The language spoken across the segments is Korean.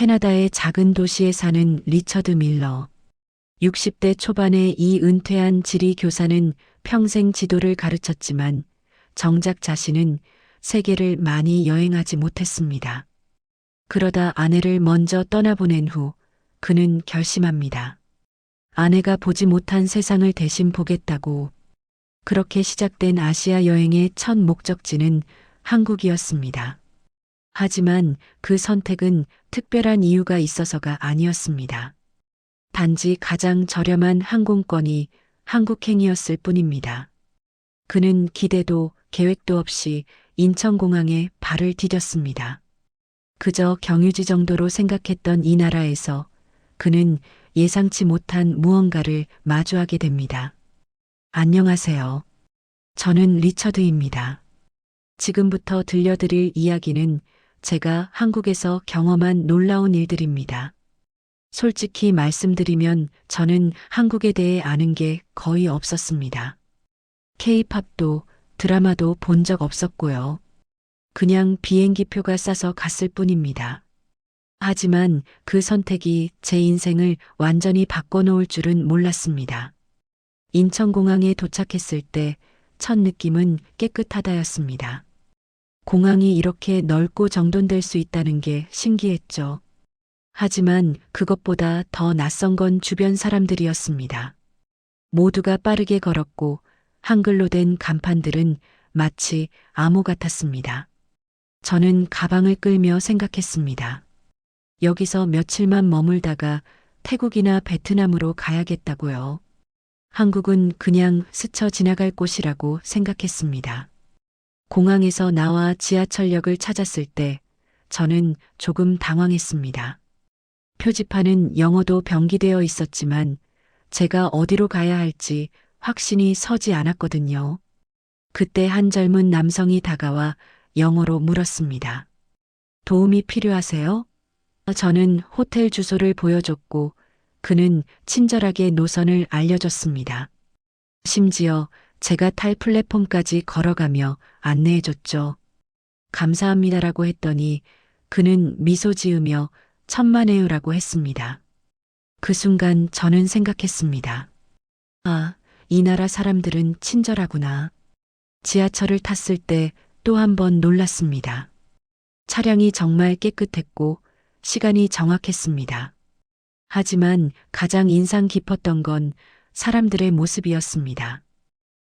캐나다의 작은 도시에 사는 리처드 밀러. 60대 초반의 이 은퇴한 지리 교사는 평생 지도를 가르쳤지만 정작 자신은 세계를 많이 여행하지 못했습니다. 그러다 아내를 먼저 떠나보낸 후 그는 결심합니다. 아내가 보지 못한 세상을 대신 보겠다고. 그렇게 시작된 아시아 여행의 첫 목적지는 한국이었습니다. 하지만 그 선택은 특별한 이유가 있어서가 아니었습니다. 단지 가장 저렴한 항공권이 한국행이었을 뿐입니다. 그는 기대도 계획도 없이 인천공항에 발을 디뎠습니다. 그저 경유지 정도로 생각했던 이 나라에서 그는 예상치 못한 무언가를 마주하게 됩니다. 안녕하세요. 저는 리처드입니다. 지금부터 들려드릴 이야기는 제가 한국에서 경험한 놀라운 일들입니다. 솔직히 말씀드리면 저는 한국에 대해 아는 게 거의 없었습니다. K-팝도 드라마도 본 적 없었고요. 그냥 비행기 표가 싸서 갔을 뿐입니다. 하지만 그 선택이 제 인생을 완전히 바꿔놓을 줄은 몰랐습니다. 인천공항에 도착했을 때 첫 느낌은 깨끗하다였습니다. 공항이 이렇게 넓고 정돈될 수 있다는 게 신기했죠. 하지만 그것보다 더 낯선 건 주변 사람들이었습니다. 모두가 빠르게 걸었고 한글로 된 간판들은 마치 암호 같았습니다. 저는 가방을 끌며 생각했습니다. 여기서 며칠만 머물다가 태국이나 베트남으로 가야겠다고요. 한국은 그냥 스쳐 지나갈 곳이라고 생각했습니다. 공항에서 나와 지하철역을 찾았을 때 저는 조금 당황했습니다. 표지판은 영어도 병기되어 있었지만 제가 어디로 가야 할지 확신이 서지 않았거든요. 그때 한 젊은 남성이 다가와 영어로 물었습니다. 도움이 필요하세요? 저는 호텔 주소를 보여줬고 그는 친절하게 노선을 알려줬습니다. 심지어 제가 탈 플랫폼까지 걸어가며 안내해줬죠. 감사합니다라고 했더니 그는 미소 지으며 천만에요라고 했습니다. 그 순간 저는 생각했습니다. 아, 이 나라 사람들은 친절하구나. 지하철을 탔을 때 또 한 번 놀랐습니다. 차량이 정말 깨끗했고 시간이 정확했습니다. 하지만 가장 인상 깊었던 건 사람들의 모습이었습니다.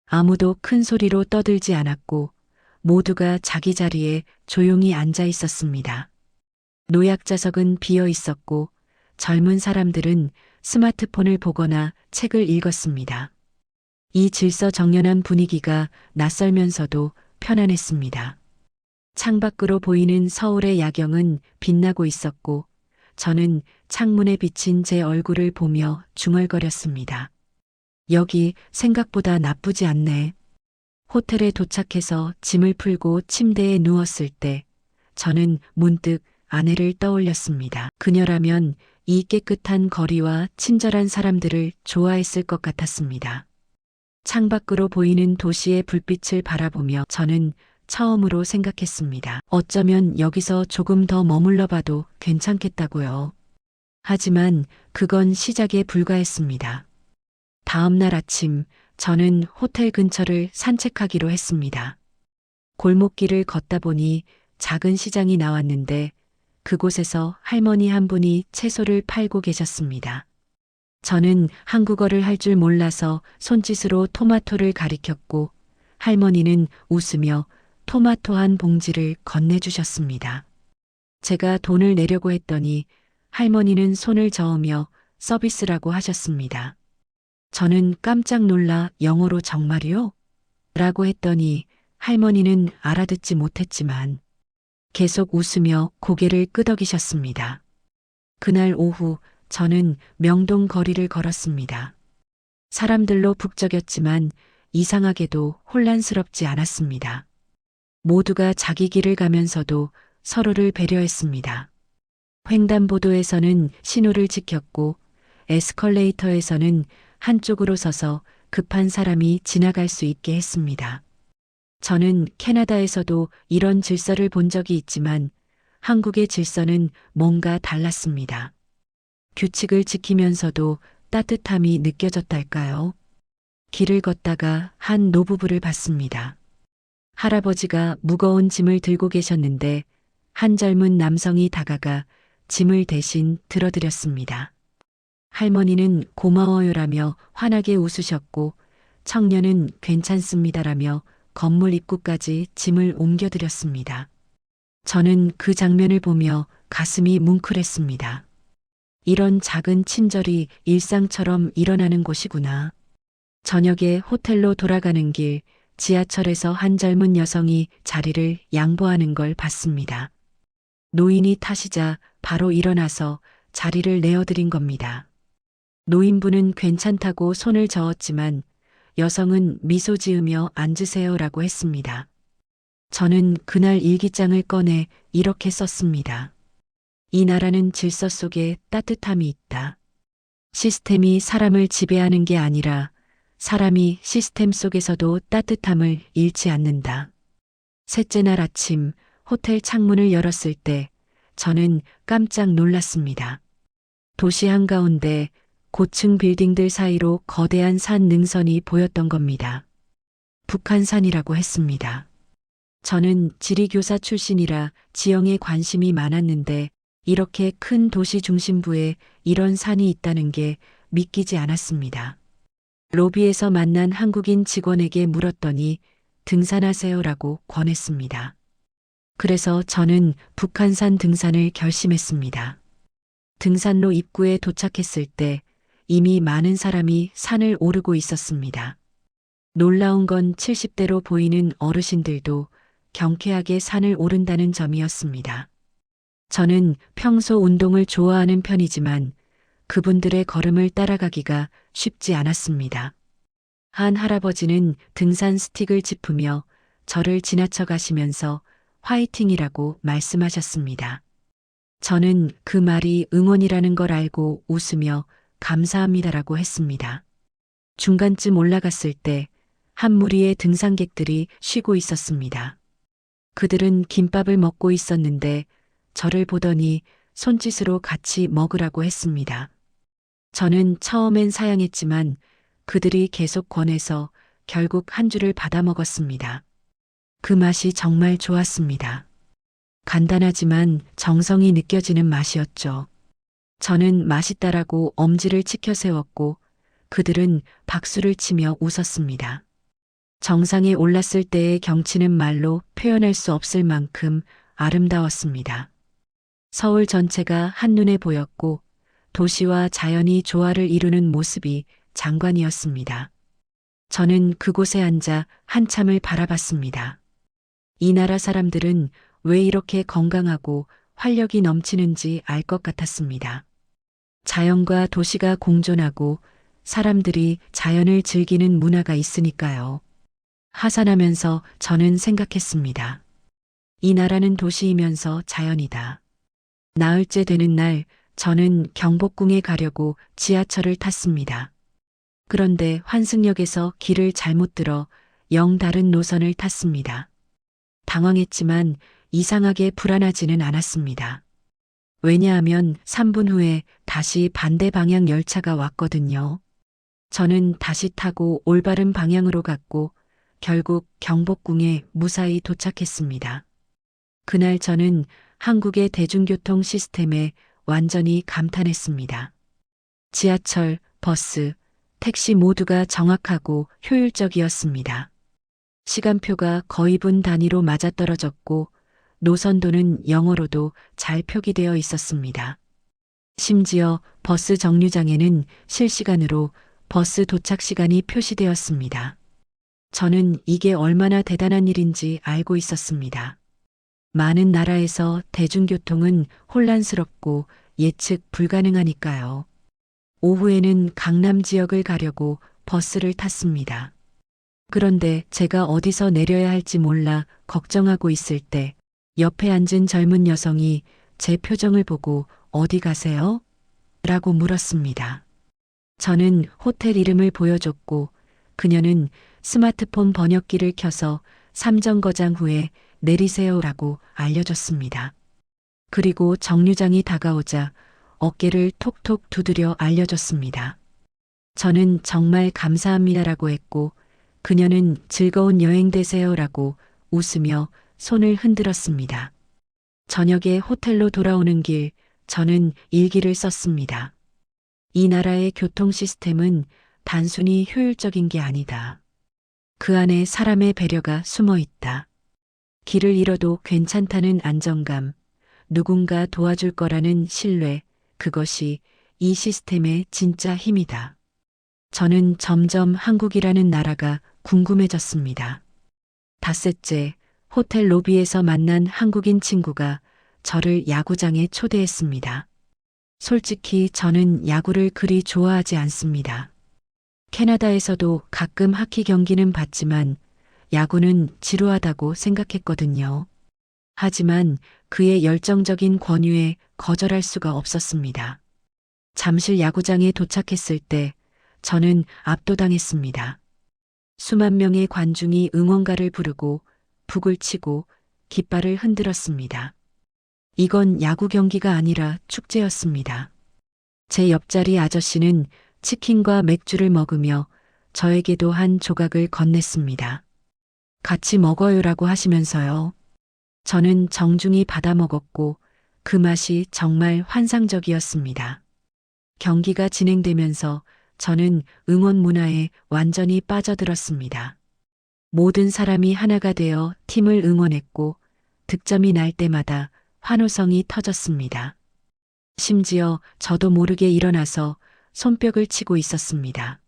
아무도 큰 소리로 떠들지 않았고 모두가 자기 자리에 조용히 앉아 있었습니다. 노약자석은 비어 있었고 젊은 사람들은 스마트폰을 보거나 책을 읽었습니다. 이 질서정연한 분위기가 낯설면서도 편안했습니다. 창밖으로 보이는 서울의 야경은 빛나고 있었고 저는 창문에 비친 제 얼굴을 보며 중얼거렸습니다. 여기 생각보다 나쁘지 않네. 호텔에 도착해서 짐을 풀고 침대에 누웠을 때 저는 문득 아내를 떠올렸습니다. 그녀라면 이 깨끗한 거리와 친절한 사람들을 좋아했을 것 같았습니다. 창밖으로 보이는 도시의 불빛을 바라보며 저는 처음으로 생각했습니다. 어쩌면 여기서 조금 더 머물러 봐도 괜찮겠다고요. 하지만 그건 시작에 불과했습니다. 다음 날 아침 저는 호텔 근처를 산책하기로 했습니다. 골목길을 걷다 보니 작은 시장이 나왔는데 그곳에서 할머니 한 분이 채소를 팔고 계셨습니다. 저는 한국어를 할 줄 몰라서 손짓으로 토마토를 가리켰고 할머니는 웃으며 토마토 한 봉지를 건네주셨습니다. 제가 돈을 내려고 했더니 할머니는 손을 저으며 서비스라고 하셨습니다. 저는 깜짝 놀라 영어로 정말이요? 라고 했더니 할머니는 알아듣지 못했지만 계속 웃으며 고개를 끄덕이셨습니다. 그날 오후 저는 명동 거리를 걸었습니다. 사람들로 북적였지만 이상하게도 혼란스럽지 않았습니다. 모두가 자기 길을 가면서도 서로를 배려했습니다. 횡단보도에서는 신호를 지켰고 에스컬레이터에서는 한쪽으로 서서 급한 사람이 지나갈 수 있게 했습니다. 저는 캐나다에서도 이런 질서를 본 적이 있지만 한국의 질서는 뭔가 달랐습니다. 규칙을 지키면서도 따뜻함이 느껴졌달까요? 길을 걷다가 한 노부부를 봤습니다. 할아버지가 무거운 짐을 들고 계셨는데 한 젊은 남성이 다가가 짐을 대신 들어드렸습니다. 할머니는 고마워요라며 환하게 웃으셨고 청년은 괜찮습니다라며 건물 입구까지 짐을 옮겨드렸습니다. 저는 그 장면을 보며 가슴이 뭉클했습니다. 이런 작은 친절이 일상처럼 일어나는 곳이구나. 저녁에 호텔로 돌아가는 길, 지하철에서 한 젊은 여성이 자리를 양보하는 걸 봤습니다. 노인이 타시자 바로 일어나서 자리를 내어드린 겁니다. 노인분은 괜찮다고 손을 저었지만 여성은 미소 지으며 앉으세요라고 했습니다. 저는 그날 일기장을 꺼내 이렇게 썼습니다. 이 나라는 질서 속에 따뜻함이 있다. 시스템이 사람을 지배하는 게 아니라 사람이 시스템 속에서도 따뜻함을 잃지 않는다. 셋째 날 아침 호텔 창문을 열었을 때 저는 깜짝 놀랐습니다. 도시 한가운데 고층 빌딩들 사이로 거대한 산 능선이 보였던 겁니다. 북한산이라고 했습니다. 저는 지리교사 출신이라 지형에 관심이 많았는데 이렇게 큰 도시 중심부에 이런 산이 있다는 게 믿기지 않았습니다. 로비에서 만난 한국인 직원에게 물었더니 등산하세요라고 권했습니다. 그래서 저는 북한산 등산을 결심했습니다. 등산로 입구에 도착했을 때 이미 많은 사람이 산을 오르고 있었습니다. 놀라운 건 70대로 보이는 어르신들도 경쾌하게 산을 오른다는 점이었습니다. 저는 평소 운동을 좋아하는 편이지만 그분들의 걸음을 따라가기가 쉽지 않았습니다. 한 할아버지는 등산 스틱을 짚으며 저를 지나쳐 가시면서 화이팅이라고 말씀하셨습니다. 저는 그 말이 응원이라는 걸 알고 웃으며 감사합니다라고 했습니다. 중간쯤 올라갔을 때 한 무리의 등산객들이 쉬고 있었습니다. 그들은 김밥을 먹고 있었는데 저를 보더니 손짓으로 같이 먹으라고 했습니다. 저는 처음엔 사양했지만 그들이 계속 권해서 결국 한 줄을 받아 먹었습니다. 그 맛이 정말 좋았습니다. 간단하지만 정성이 느껴지는 맛이었죠. 저는 맛있다라고 엄지를 치켜 세웠고 그들은 박수를 치며 웃었습니다. 정상에 올랐을 때의 경치는 말로 표현할 수 없을 만큼 아름다웠습니다. 서울 전체가 한눈에 보였고 도시와 자연이 조화를 이루는 모습이 장관이었습니다. 저는 그곳에 앉아 한참을 바라봤습니다. 이 나라 사람들은 왜 이렇게 건강하고 활력이 넘치는지 알 것 같았습니다. 자연과 도시가 공존하고 사람들이 자연을 즐기는 문화가 있으니까요. 하산하면서 저는 생각했습니다. 이 나라는 도시이면서 자연이다. 나흘째 되는 날 저는 경복궁에 가려고 지하철을 탔습니다. 그런데 환승역에서 길을 잘못 들어 영 다른 노선을 탔습니다. 당황했지만 이상하게 불안하지는 않았습니다. 왜냐하면 3분 후에 다시 반대 방향 열차가 왔거든요. 저는 다시 타고 올바른 방향으로 갔고 결국 경복궁에 무사히 도착했습니다. 그날 저는 한국의 대중교통 시스템에 완전히 감탄했습니다. 지하철, 버스, 택시 모두가 정확하고 효율적이었습니다. 시간표가 거의 분 단위로 맞아떨어졌고 노선도는 영어로도 잘 표기되어 있었습니다. 심지어 버스 정류장에는 실시간으로 버스 도착 시간이 표시되었습니다. 저는 이게 얼마나 대단한 일인지 알고 있었습니다. 많은 나라에서 대중교통은 혼란스럽고 예측 불가능하니까요. 오후에는 강남 지역을 가려고 버스를 탔습니다. 그런데 제가 어디서 내려야 할지 몰라 걱정하고 있을 때 옆에 앉은 젊은 여성이 제 표정을 보고 어디 가세요? 라고 물었습니다. 저는 호텔 이름을 보여줬고 그녀는 스마트폰 번역기를 켜서 삼정거장 후에 내리세요라고 알려줬습니다. 그리고 정류장이 다가오자 어깨를 톡톡 두드려 알려줬습니다. 저는 정말 감사합니다라고 했고 그녀는 즐거운 여행 되세요라고 웃으며 손을 흔들었습니다. 저녁에 호텔로 돌아오는 길 저는 일기를 썼습니다. 이 나라의 교통 시스템은 단순히 효율적인 게 아니다. 그 안에 사람의 배려가 숨어 있다. 길을 잃어도 괜찮다는 안정감, 누군가 도와줄 거라는 신뢰, 그것이 이 시스템의 진짜 힘이다. 저는 점점 한국이라는 나라가 궁금해졌습니다. 닷새째, 호텔 로비에서 만난 한국인 친구가 저를 야구장에 초대했습니다. 솔직히 저는 야구를 그리 좋아하지 않습니다. 캐나다에서도 가끔 하키 경기는 봤지만 야구는 지루하다고 생각했거든요. 하지만 그의 열정적인 권유에 거절할 수가 없었습니다. 잠실 야구장에 도착했을 때 저는 압도당했습니다. 수만 명의 관중이 응원가를 부르고 북을 치고 깃발을 흔들었습니다. 이건 야구 경기가 아니라 축제였습니다. 제 옆자리 아저씨는 치킨과 맥주를 먹으며 저에게도 한 조각을 건넸습니다. 같이 먹어요라고 하시면서요. 저는 정중히 받아 먹었고 그 맛이 정말 환상적이었습니다. 경기가 진행되면서 저는 응원 문화에 완전히 빠져들었습니다. 모든 사람이 하나가 되어 팀을 응원했고 득점이 날 때마다 환호성이 터졌습니다. 심지어 저도 모르게 일어나서 손뼉을 치고 있었습니다.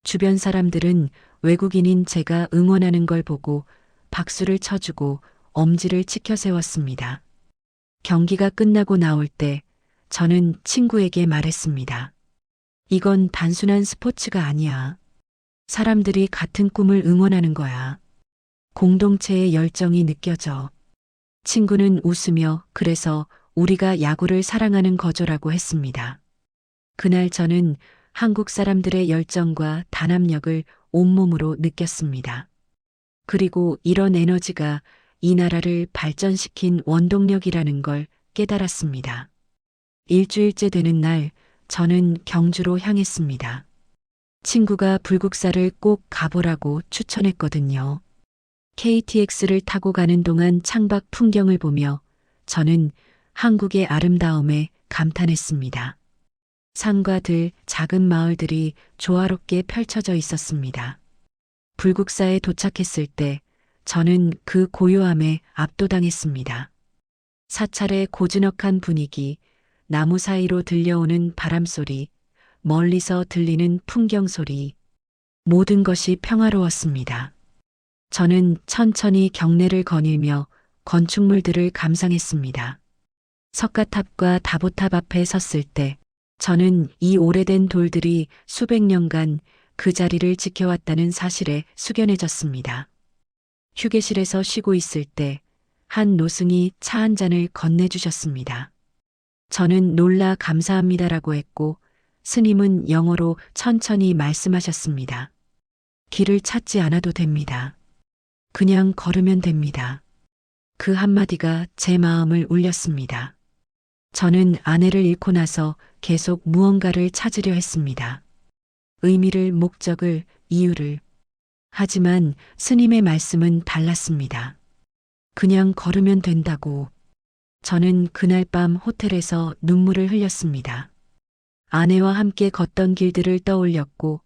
주변 사람들은 외국인인 제가 응원하는 걸 보고 박수를 쳐주고 엄지를 치켜 세웠습니다. 경기가 끝나고 나올 때 저는 친구에게 말했습니다. 이건 단순한 스포츠가 아니야. 사람들이 같은 꿈을 응원하는 거야. 공동체의 열정이 느껴져. 친구는 웃으며 그래서 우리가 야구를 사랑하는 거죠라고 했습니다. 그날 저는 한국 사람들의 열정과 단합력을 온몸으로 느꼈습니다. 그리고 이런 에너지가 이 나라를 발전시킨 원동력이라는 걸 깨달았습니다. 일주일째 되는 날 저는 경주로 향했습니다. 친구가 불국사를 꼭 가보라고 추천했거든요. KTX를 타고 가는 동안 창밖 풍경을 보며 저는 한국의 아름다움에 감탄했습니다. 산과 들, 작은 마을들이 조화롭게 펼쳐져 있었습니다. 불국사에 도착했을 때 저는 그 고요함에 압도당했습니다. 사찰의 고즈넉한 분위기, 나무 사이로 들려오는 바람소리, 멀리서 들리는 풍경소리, 모든 것이 평화로웠습니다. 저는 천천히 경내를 거닐며 건축물들을 감상했습니다. 석가탑과 다보탑 앞에 섰을 때 저는 이 오래된 돌들이 수백 년간 그 자리를 지켜왔다는 사실에 숙연해졌습니다. 휴게실에서 쉬고 있을 때 한 노승이 차 한 잔을 건네주셨습니다. 저는 놀라 감사합니다라고 했고 스님은 영어로 천천히 말씀하셨습니다. 길을 찾지 않아도 됩니다. 그냥 걸으면 됩니다. 그 한마디가 제 마음을 울렸습니다. 저는 아내를 잃고 나서 계속 무언가를 찾으려 했습니다. 의미를, 목적을, 이유를. 하지만 스님의 말씀은 달랐습니다. 그냥 걸으면 된다고. 저는 그날 밤 호텔에서 눈물을 흘렸습니다. 아내와 함께 걷던 길들을 떠올렸고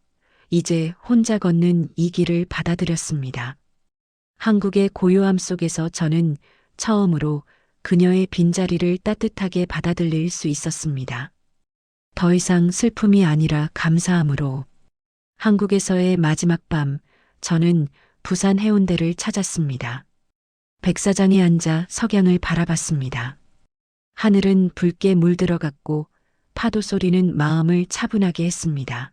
이제 혼자 걷는 이 길을 받아들였습니다. 한국의 고요함 속에서 저는 처음으로 그녀의 빈자리를 따뜻하게 받아들일 수 있었습니다. 더 이상 슬픔이 아니라 감사함으로. 한국에서의 마지막 밤, 저는 부산 해운대를 찾았습니다. 백사장에 앉아 석양을 바라봤습니다. 하늘은 붉게 물들어갔고 파도 소리는 마음을 차분하게 했습니다.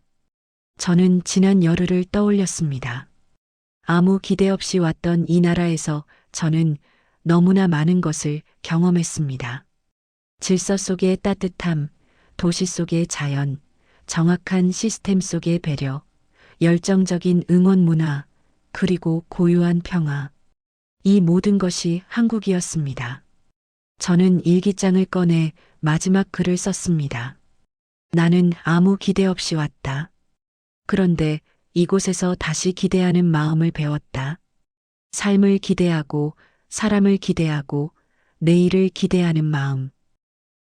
저는 지난 열흘을 떠올렸습니다. 아무 기대 없이 왔던 이 나라에서 저는 너무나 많은 것을 경험했습니다. 질서 속의 따뜻함, 도시 속의 자연, 정확한 시스템 속의 배려, 열정적인 응원 문화, 그리고 고요한 평화. 이 모든 것이 한국이었습니다. 저는 일기장을 꺼내 마지막 글을 썼습니다. 나는 아무 기대 없이 왔다. 그런데 이곳에서 다시 기대하는 마음을 배웠다. 삶을 기대하고, 사람을 기대하고, 내일을 기대하는 마음.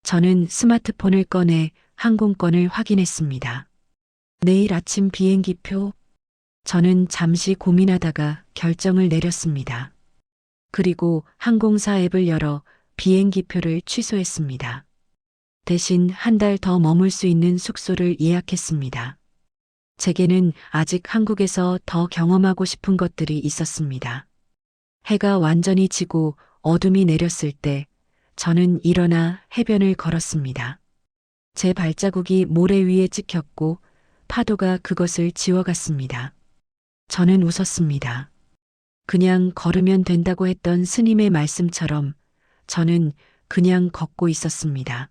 저는 스마트폰을 꺼내 항공권을 확인했습니다. 내일 아침 비행기표. 저는 잠시 고민하다가 결정을 내렸습니다. 그리고 항공사 앱을 열어 비행기표를 취소했습니다. 대신 한 달 더 머물 수 있는 숙소를 예약했습니다. 제게는 아직 한국에서 더 경험하고 싶은 것들이 있었습니다. 해가 완전히 지고 어둠이 내렸을 때 저는 일어나 해변을 걸었습니다. 제 발자국이 모래 위에 찍혔고 파도가 그것을 지워갔습니다. 저는 웃었습니다. 그냥 걸으면 된다고 했던 스님의 말씀처럼 저는 그냥 걷고 있었습니다.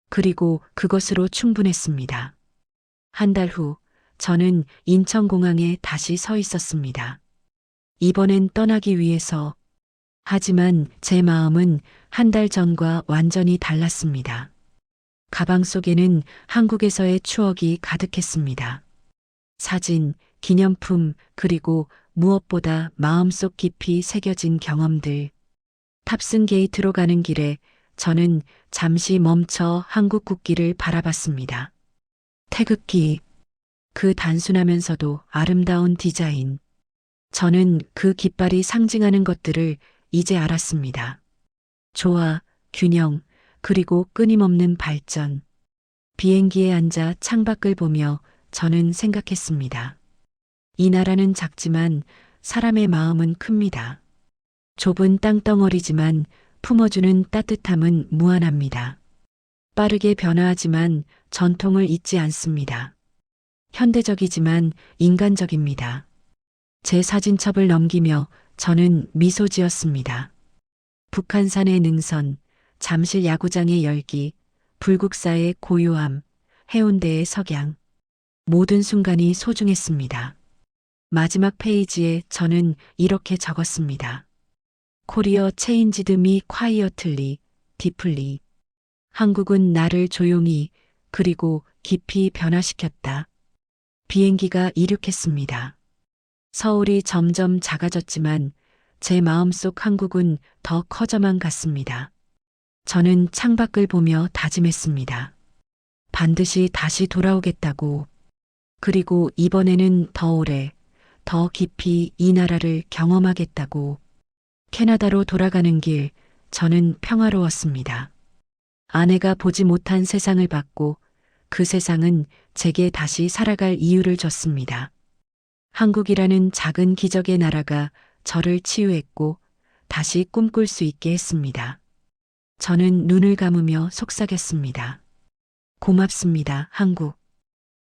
그리고 그것으로 충분했습니다. 한 달 후, 저는 인천공항에 다시 서 있었습니다. 이번엔 떠나기 위해서. 하지만 제 마음은 한 달 전과 완전히 달랐습니다. 가방 속에는 한국에서의 추억이 가득했습니다. 사진, 기념품, 그리고 무엇보다 마음속 깊이 새겨진 경험들. 탑승 게이트로 가는 길에 저는 잠시 멈춰 한국 국기를 바라봤습니다. 태극기. 그 단순하면서도 아름다운 디자인. 저는 그 깃발이 상징하는 것들을 이제 알았습니다. 조화, 균형, 그리고 끊임없는 발전. 비행기에 앉아 창밖을 보며 저는 생각했습니다. 이 나라는 작지만 사람의 마음은 큽니다. 좁은 땅덩어리지만 품어주는 따뜻함은 무한합니다. 빠르게 변화하지만 전통을 잊지 않습니다. 현대적이지만 인간적입니다. 제 사진첩을 넘기며 저는 미소 지었습니다. 북한산의 능선, 잠실 야구장의 열기, 불국사의 고요함, 해운대의 석양. 모든 순간이 소중했습니다. 마지막 페이지에 저는 이렇게 적었습니다. 코리어 체인지드 미 콰이어틀리, 디플리. 한국은 나를 조용히 그리고 깊이 변화시켰다. 비행기가 이륙했습니다. 서울이 점점 작아졌지만 제 마음속 한국은 더 커져만 갔습니다. 저는 창밖을 보며 다짐했습니다. 반드시 다시 돌아오겠다고. 그리고 이번에는 더 오래, 더 깊이 이 나라를 경험하겠다고. 캐나다로 돌아가는 길, 저는 평화로웠습니다. 아내가 보지 못한 세상을 봤고 그 세상은 제게 다시 살아갈 이유를 줬습니다. 한국이라는 작은 기적의 나라가 저를 치유했고 다시 꿈꿀 수 있게 했습니다. 저는 눈을 감으며 속삭였습니다. 고맙습니다, 한국.